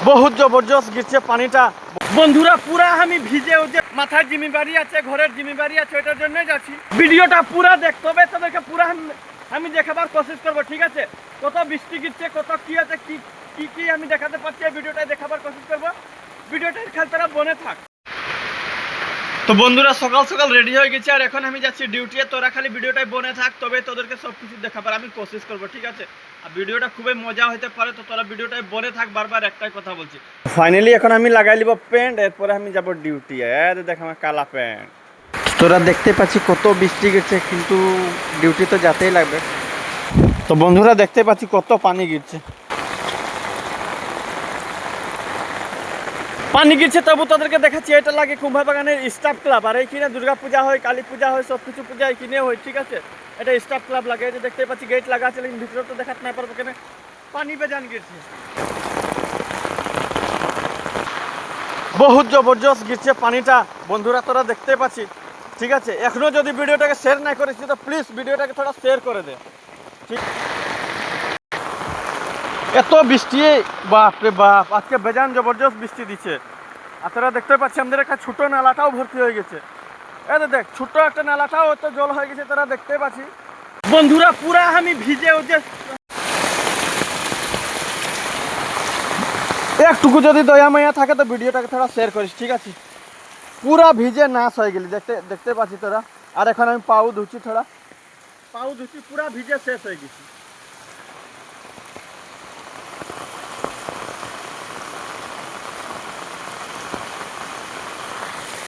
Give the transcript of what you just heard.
বহুত জবরদস্ত গিরছে পানিটা বন্ধুরা। পুরা আমি ভিজে যে মাথার জিম্মেদারি আছে, ঘরের জিম্মেদারি আছে, ওইটার জন্যই যাচ্ছি। ভিডিওটা পুরা দেখতে হবে, তাদেরকে পুরা আমি দেখাবার কোশিশ করবো, ঠিক আছে? কত বৃষ্টি গিরছে, কত কি আছে, কি আমি দেখাতে পারছি, এই ভিডিওটাই দেখাবার কোশিশ করবো। ভিডিওটার খেয়াল তারা বনে থাক। তো বন্ধুরা সকাল সকাল রেডি হয়ে গেছে, আর এখন আমি যাচ্ছি ডিউটি। তোরা খালি ভিডিওটাই বনে থাক, তবে তোদেরকে সবকিছু দেখাবার আমি কোশিশ করবো, ঠিক আছে? আর ভিডিওটা খুবই মজা হতে পারে, তো তোরা ভিডিওটাই বনে থাক। বারবার একটাই কথা বলছি, ফাইনালি এখন আমি লাগাই লিব প্যান্ট, এরপরে আমি যাব ডিউটি। দেখ আমার কালা প্যান্ট। তোরা দেখতে পাচ্ছি কত বৃষ্টি গেছে, কিন্তু ডিউটি তো যেতেই লাগবে। তো বন্ধুরা দেখতে পাচ্ছি কত পানি গিরছে, পানি গিরছে, তবু তাদেরকে দেখাচ্ছি। এটা লাগে কুম্ভাবাগানের স্টাফ ক্লাব, আর এইখানে দুর্গা পূজা হয়, কালী পূজা হয়, সব কিছু পূজা এইখানে হয়, ঠিক আছে? এটা স্টাফ ক্লাব লাগে। এই যে দেখতে পাচ্ছি গেট লাগা আছে, কিন্তু ভিতরে তো দেখাতে না পারবো কেন, পানি বেজান গিরছে, বহুত জবরদস্ত গিরছে পানিটা বন্ধুরা, তোরা দেখতে পাচ্ছি, ঠিক আছে? এখনো যদি ভিডিওটাকে শেয়ার না করেছি তো প্লিজ ভিডিওটাকে থোড়া শেয়ার করে দে, ঠিক? এত বৃষ্টি, বাপ রে বাপ, আজকে বেজান জবরদস্ত বৃষ্টি দিচ্ছে। আর তোরা দেখতে পাচ্ছি আমাদের একটা ছোট নালাটাও ভর্তি হয়ে গেছে। এই দেখ ছোট একটা নালাটাও এত জল হয়ে গেছে, তোরা দেখতে পাচ্ছি বন্ধুরা। পুরা আমি ভিজে যে একটুকু যদি দয়া মায়া থাকে তো ভিডিওটাকে থোড়া শেয়ার করিস, ঠিক আছে? পুরা ভিজে নাশ হয়ে গেলি, দেখতে পাচ্ছি তোরা। আর এখন আমি পাও ধুচ্ছি, থোড়া পাও ধুচ্ছি, পুরা ভিজে শেষ হয়ে গেছি।